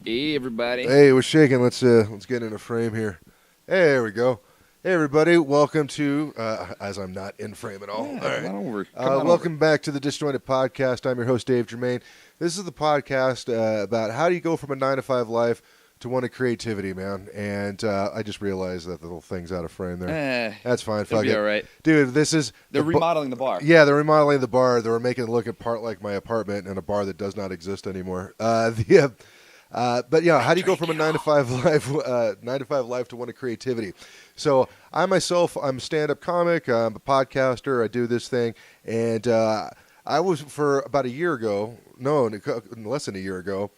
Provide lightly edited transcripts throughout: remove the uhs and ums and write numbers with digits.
Hey, everybody. Hey, we're shaking. Let's get in a frame here. Hey, there we go. Hey, everybody. Welcome to, as I'm not in frame at all. Yeah, All right. come on over. Come on welcome back to the DisJointed podcast. I'm your host, Dave Germain. This is the podcast about how do you go from a 9-to-5 life to one of creativity, man. And I just realized that the little thing's out of frame there. That's fine. It'll Fuck be it. all right. Dude, this is... They're remodeling the bar. Yeah, they're remodeling the bar. They're making it look a part like my apartment and a bar that does not exist anymore. But yeah, how do you go from a 9-to-5 life to one of creativity? So I myself, I'm a stand-up comic. I'm a podcaster. I do this thing, and I was for about a year ago. No, less than a year ago.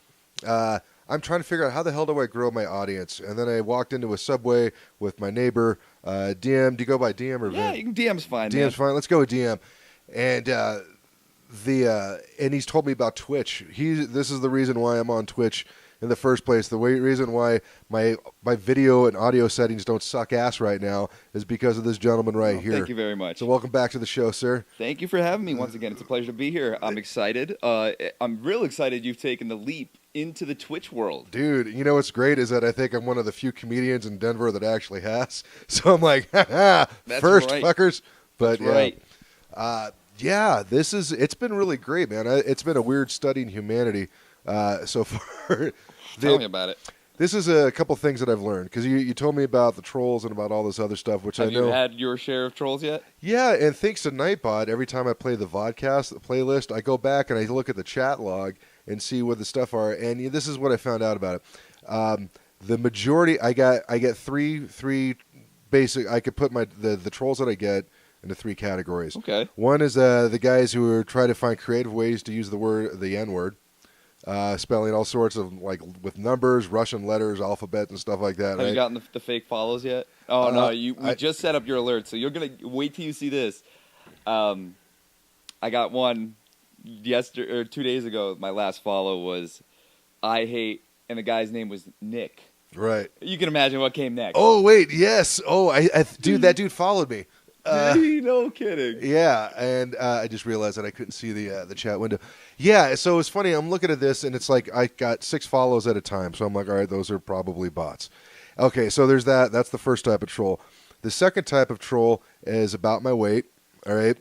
I'm trying to figure out how the hell do I grow my audience, and then I walked into a Subway with my neighbor, DM. Do you go by DM or Yeah, Vin? DM's fine. DM's fine. Let's go with DM, and. And he's told me about Twitch. This is the reason why I'm on Twitch in the first place. The reason why my video and audio settings don't suck ass right now is because of this gentleman right here. Thank you very much. So welcome back to the show, sir. Thank you for having me once again. It's a pleasure to be here. I'm excited. I'm real excited you've taken the leap into the Twitch world. Dude, you know what's great is that I think I'm one of the few comedians in Denver that actually has. So I'm like, haha, first, right. fuckers. But That's right. yeah, it's been really great, man. It's been a weird studying humanity so far. Tell me about it. This is a couple things that I've learned, because you told me about the trolls and about all this other stuff, which Have I know. you had your share of trolls yet? Yeah, and thanks to Nightbot, every time I play the vodcast, the playlist, I go back and I look at the chat log and see what the stuff are, and this is what I found out about it. The majority, I get three basic. I could put the trolls that I get into three categories. Okay. One is the guys who are trying to find creative ways to use the N-word, spelling all sorts of, like, with numbers, Russian letters, alphabet, and stuff like that. Have right? you gotten the fake follows yet? Oh, no. We just set up your alert, so you're going to wait till you see this. I got one 2 days ago. My last follow was I hate, and the guy's name was Nick. Right. You can imagine what came next. Oh, wait, yes. Oh, dude, that dude followed me. No kidding. Yeah, and I just realized that I couldn't see the chat window. Yeah, so it's funny. I'm looking at this, and it's like I got 6 follows at a time. So I'm like, all right, those are probably bots. Okay, so there's that. That's the first type of troll. The second type of troll is about my weight, all right,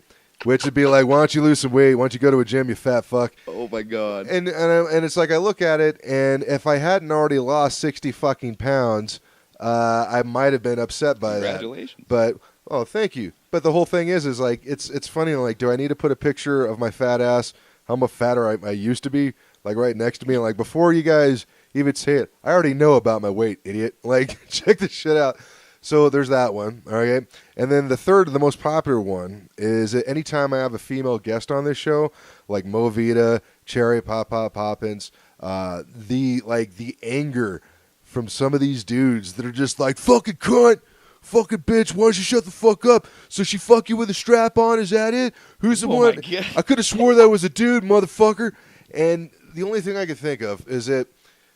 which would be like, why don't you lose some weight? Why don't you go to a gym, you fat fuck? Oh, my God. And it's like I look at it, and if I hadn't already lost 60 fucking pounds, I might have been upset by that. Congratulations. But... Oh, thank you. But the whole thing is like, it's funny. Like, do I need to put a picture of my fat ass, how much fatter I used to be, like right next to me? And like, before you guys even say it, I already know about my weight, idiot. Like, check this shit out. So there's that one. All right. And then the third, the most popular one is that anytime I have a female guest on this show, like Movita, Cherry Poppins, the anger from some of these dudes that are just like, fucking cunt. Fucking bitch, why don't you shut the fuck up? So she fuck you with a strap on? Is that it? Who's the one? I could have swore that was a dude, motherfucker. And the only thing I could think of is that,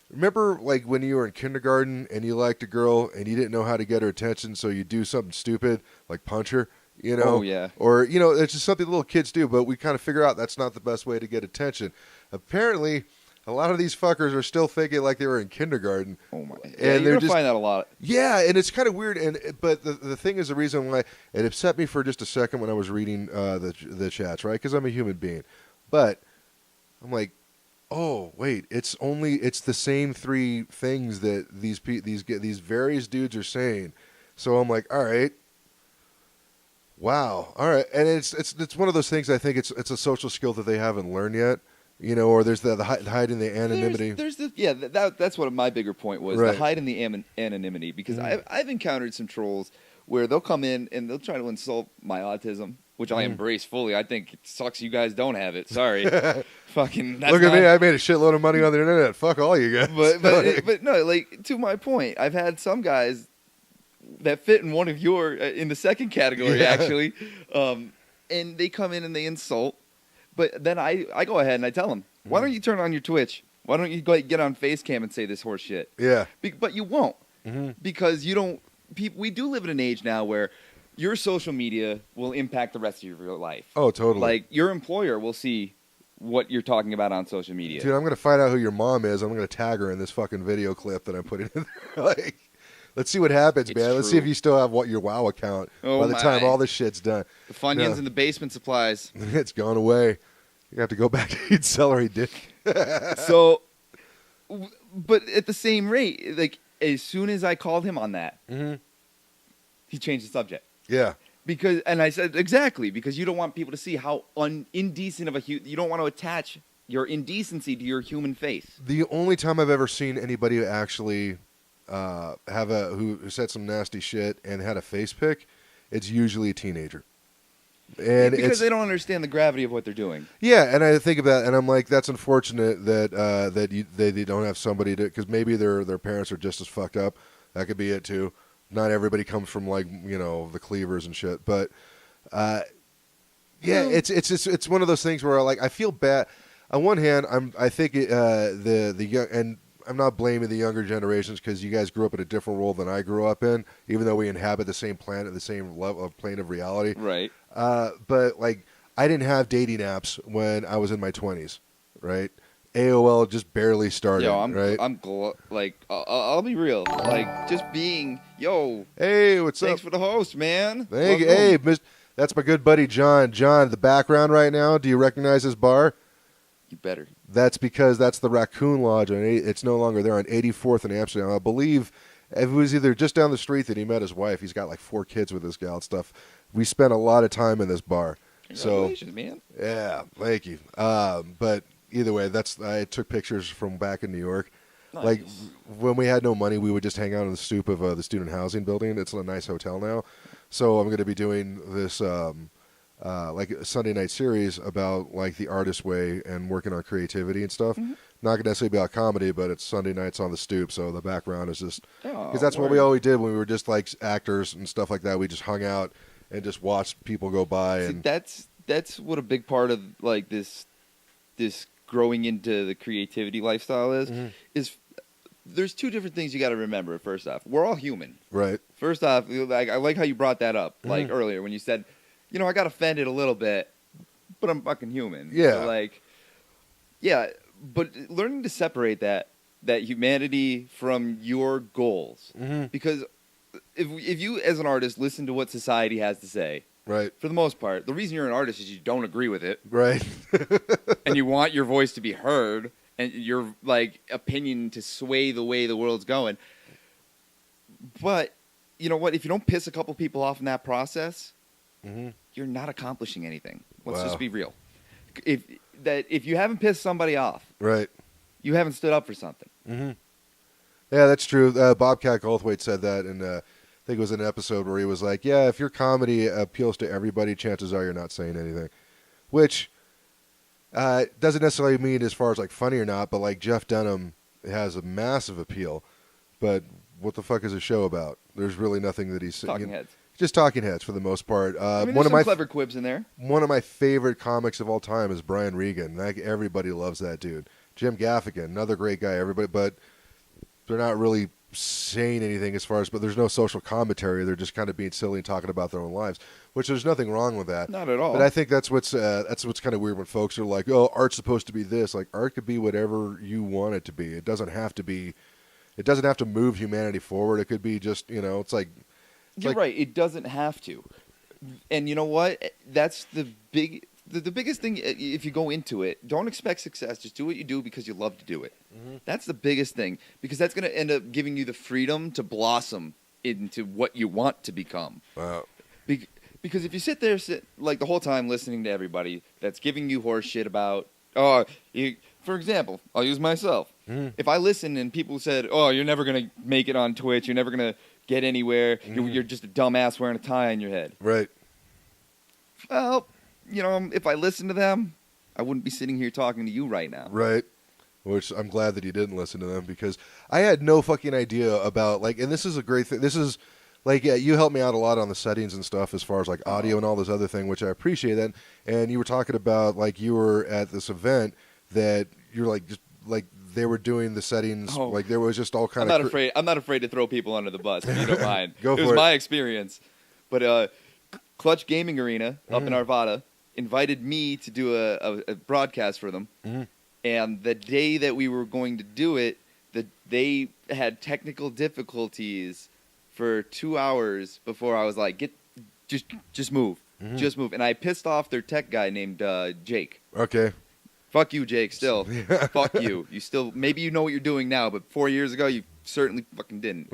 remember like when you were in kindergarten and you liked a girl and you didn't know how to get her attention, so you do something stupid like punch her, you know? Oh, yeah. Or, you know, it's just something little kids do, but we kind of figure out that's not the best way to get attention. Apparently, a lot of these fuckers are still thinking like they were in kindergarten. Oh my! And yeah, you're gonna find that a lot. Yeah, and it's kind of weird. But the thing is, the reason why it upset me for just a second when I was reading the chats, right? Because I'm a human being. But I'm like, oh wait, it's the same 3 things that these various dudes are saying. So I'm like, all right. Wow, all right, and it's one of those things. I think it's a social skill that they haven't learned yet. You know, or there's the hiding the anonymity. That's what my bigger point was, right. The hiding the anonymity, because I've encountered some trolls where they'll come in and they'll try to insult my autism, which I embrace fully. I think it sucks you guys don't have it. Sorry. Fucking look at me, I made a shitload of money on the internet. Fuck all you guys. But no, like, to my point, I've had some guys that fit in one of in the second category, actually, and they come in and they insult. But then I go ahead and I tell them, why don't you turn on your Twitch? Why don't you go get on Facecam and say this horse shit? Yeah. But you won't, because you don't. We do live in an age now where your social media will impact the rest of your life. Oh, totally. Like, your employer will see what you're talking about on social media. Dude, I'm going to find out who your mom is. I'm going to tag her in this fucking video clip that I'm putting in there. Like, let's see what happens, man. Let's see if you still have your WoW account by the time all this shit's done. The Funyuns and the basement supplies. It's gone away. You have to go back to eat celery, dick. So, but at the same rate, like, as soon as I called him on that, he changed the subject. Yeah. And I said, exactly, because you don't want people to see how indecent of you don't want to attach your indecency to your human face. The only time I've ever seen anybody actually who said some nasty shit and had a face pick, it's usually a teenager. And because they don't understand the gravity of what they're doing. Yeah, and I think about it, and I'm like, that's unfortunate that they don't have somebody to, because maybe their parents are just as fucked up. That could be it too. Not everybody comes from like the Cleavers and shit, but it's one of those things where like I feel bad. On one hand, I think the young, and I'm not blaming the younger generations because you guys grew up in a different world than I grew up in, even though we inhabit the same planet, the same level of plane of reality. Right. But like I didn't have dating apps when I was in my 20s, right? AOL just barely started. Yo, I'll be real. Like, just being, hey, what's up? Thanks for the host, man. Thank you. Hey, that's my good buddy John. John, the background right now. Do you recognize this bar? You better. That's because that's the Raccoon Lodge. It's no longer there on 84th in Amsterdam. I believe it was either just down the street that he met his wife. He's got like 4 kids with this gal and stuff. We spent a lot of time in this bar. Congratulations, man. Yeah, thank you. But either way, I took pictures from back in New York. Nice. Like when we had no money, we would just hang out on the stoop of the student housing building. It's a nice hotel now. So I'm going to be doing this like a Sunday night series about like the artist way and working on creativity and stuff. Mm-hmm. Not going to necessarily be about comedy, but it's Sunday nights on the stoop. So the background is just because that's what we always did when we were just like actors and stuff like that. We just hung out and just watched people go by. See, that's what a big part of like this growing into the creativity lifestyle is there's 2 different things you got to remember. First off, we're all human. Right. First off, like, I like how you brought that up like earlier when you said, I got offended a little bit, but I'm fucking human. Yeah. So but learning to separate that humanity from your goals. Mm-hmm. Because if you as an artist listen to what society has to say, right, for the most part, the reason you're an artist is you don't agree with it. Right. And you want your voice to be heard and your like opinion to sway the way the world's going. But you know what? If you don't piss a couple people off in that process, you're not accomplishing anything. Let's just be real. If you haven't pissed somebody off, right, you haven't stood up for something. Mm-hmm. Yeah, that's true. Bobcat Goldthwait said that, and I think it was an episode where he was like, "Yeah, if your comedy appeals to everybody, chances are you're not saying anything," which doesn't necessarily mean as far as like funny or not, but like Jeff Dunham has a massive appeal, but what the fuck is a show about? There's really nothing that he's talking heads. Just talking heads for the most part. There's some clever quibs in there. One of my favorite comics of all time is Brian Regan. Like, everybody loves that dude. Jim Gaffigan, another great guy. Everybody, but they're not really saying anything as far as. But there's no social commentary. They're just kind of being silly and talking about their own lives, which there's nothing wrong with that. Not at all. But I think that's what's kind of weird when folks are like, "Oh, art's supposed to be this." Like, art could be whatever you want it to be. It doesn't have to be. It doesn't have to move humanity forward. It could be just it's like. You're right. It doesn't have to. And you know what? That's the biggest thing. If you go into it, don't expect success. Just do what you do because you love to do it. Mm-hmm. That's the biggest thing, because that's going to end up giving you the freedom to blossom into what you want to become. Wow. Because if you sit there like the whole time listening to everybody that's giving you horse shit about, for example, I'll use myself. Mm-hmm. If I listen and people said, "Oh, you're never going to make it on Twitch. You're never going to get anywhere. You're just a dumbass wearing a tie on your head." Right. Well, if I listened to them, I wouldn't be sitting here talking to you right now. Right. Which I'm glad that you didn't listen to them, because I had no fucking idea about, like, and this is a great thing. This is, like, you helped me out a lot on the settings and stuff as far as, like, audio and all this other thing, which I appreciate that. And you were talking about, like, you were at this event that you're, like, just, like, they were doing the settings, like there was just all kind of. I'm not afraid to throw people under the bus, if you don't mind. Go for it. It was my experience, but Clutch Gaming Arena up in Arvada invited me to do a broadcast for them. Mm-hmm. And the day that we were going to do it, they had technical difficulties for 2 hours before I was like, just move. Mm-hmm. Just move. And I pissed off their tech guy named Jake. Okay. Fuck you, Jake, still. Fuck you. You still, maybe you know what you're doing now, but 4 years ago, you certainly fucking didn't.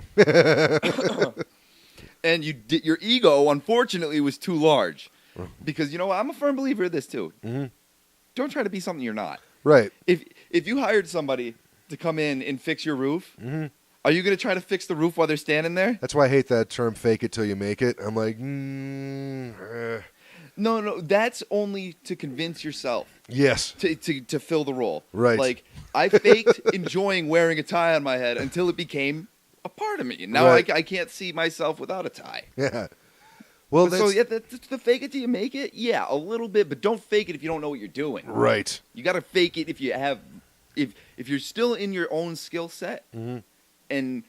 And your ego, unfortunately, was too large. Because, you know what? I'm a firm believer of this, too. Mm-hmm. Don't try to be something you're not. Right. If you hired somebody to come in and fix your roof, mm-hmm. Are you going to try to fix the roof while they're standing there? That's why I hate that term, fake it till you make it. I'm like, No, that's only to convince yourself. Yes. To fill the role. Right. Like, I faked enjoying wearing a tie on my head until it became a part of me. And now right. I can't see myself without a tie. Yeah. Well, that's the fake it till you make it? Yeah, a little bit, but don't fake it if you don't know what you're doing. Right. You got to fake it if you have, if you're still in your own skill set. Mm-hmm. And,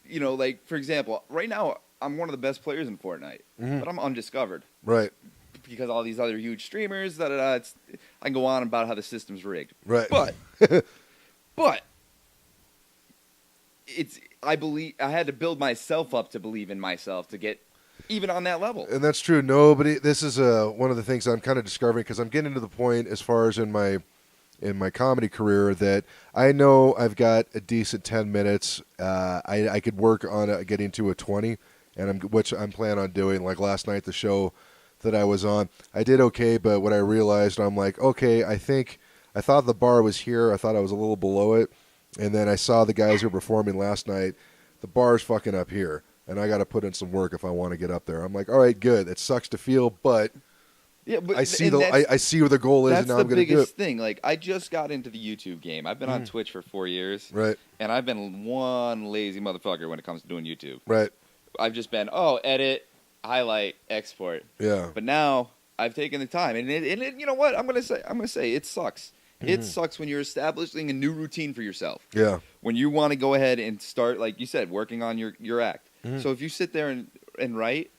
you know, like, for example, right now, I'm one of the best players in Fortnite, mm-hmm. but I'm undiscovered. Right. Because all these other huge streamers, I can go on about how the system's rigged. Right. But I believe I had to build myself up to believe in myself to get even on that level. And that's true. This is one of the things I'm kind of discovering because I'm getting to the point as far as in my comedy career that I know I've got a decent 10 minutes. I could work on getting to a 20, which I'm planning on doing. Like last night, the show that I was on, I did okay, but what I realized, I'm like, okay, I thought the bar was here. I thought I was a little below it. And then I saw the guys who were performing last night. The bar's fucking up here, and I got to put in some work if I want to get up there. I'm like, all right, good. It sucks to feel, but yeah, but I see where the goal is, and now I'm going to do it. That's the biggest thing. Like, I just got into the YouTube game. I've been on Twitch for 4 years, right? And I've been one lazy motherfucker when it comes to doing YouTube, right? I've just been edit, highlight, export. Yeah. But now I've taken the time, and you know what? I'm gonna say it sucks. Mm-hmm. It sucks when you're establishing a new routine for yourself. Yeah. When you want to go ahead and start, like you said, working on your act. Mm-hmm. So if you sit there and write,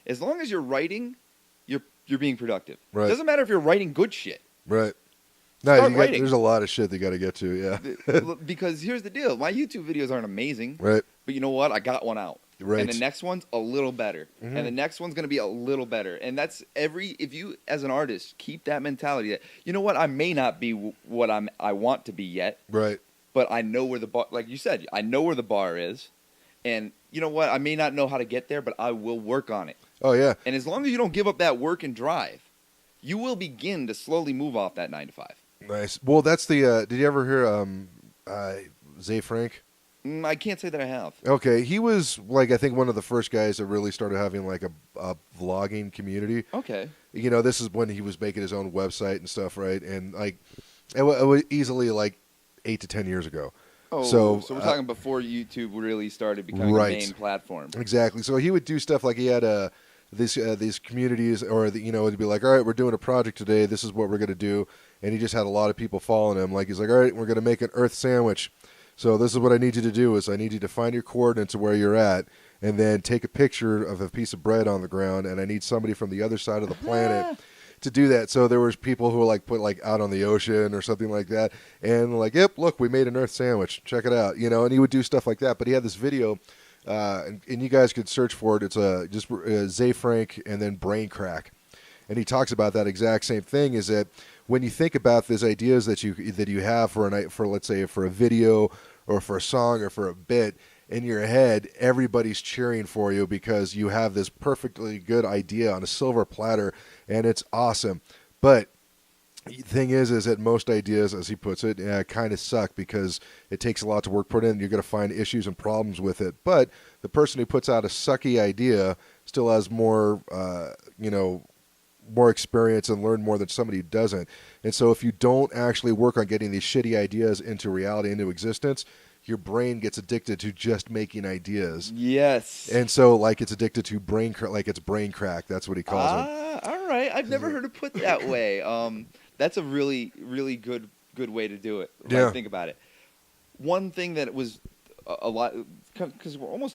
as long as you're writing, you're being productive. Right. It doesn't matter if you're writing good shit. Right. No, writing. There's a lot of shit they got to get to. Yeah. Because here's the deal: my YouTube videos aren't amazing. Right. But you know what? I got one out. Right. And the next one's a little better. Mm-hmm. And the next one's going to be a little better. And that's if you, as an artist, keep that mentality that, you know what, I may not be what I want to be yet. Right. But I know where the bar, like you said, I know where the bar is. And you know what, I may not know how to get there, but I will work on it. Oh, yeah. And as long as you don't give up that work and drive, you will begin to slowly move off that 9 to 5. Nice. Well, that's the, did you ever hear Zay Frank? I can't say that I have. Okay, he was like I think one of the first guys that really started having like a vlogging community. Okay. You know, this is when he was making his own website and stuff, right? And like it was easily like 8 to 10 years ago. Oh, so we're talking before YouTube really started becoming the main platform. Exactly. So he would do stuff like he had these communities, or it'd be like, all right, we're doing a project today. This is what we're going to do, and he just had a lot of people following him. Like he's like, all right, we're going to make an Earth sandwich. So this is what I need you to do is I need you to find your coordinates of where you're at and then take a picture of a piece of bread on the ground, and I need somebody from the other side of the planet to do that. So there was people who were like put like out on the ocean or something like that, and like, yep, look, we made an Earth sandwich. Check it out, and he would do stuff like that. But he had this video, and you guys could search for it. It's just Zay Frank and then Brain Crack, and he talks about that exact same thing. Is that when you think about these ideas that you have for let's say for a video or for a song or for a bit in your head, everybody's cheering for you because you have this perfectly good idea on a silver platter, and it's awesome. But the thing is that most ideas, as he puts it, kind of suck because it takes a lot to work put in. You're going to find issues and problems with it. But the person who puts out a sucky idea still has more, more experience and learn more than somebody who doesn't. And so if you don't actually work on getting these shitty ideas into reality, into existence, your brain gets addicted to just making ideas. Yes. And so like it's addicted to brain crack. That's what he calls it. All right. I've never heard it put that way. That's a really, really good way to do it. When I think about it. One thing that was a lot, because we're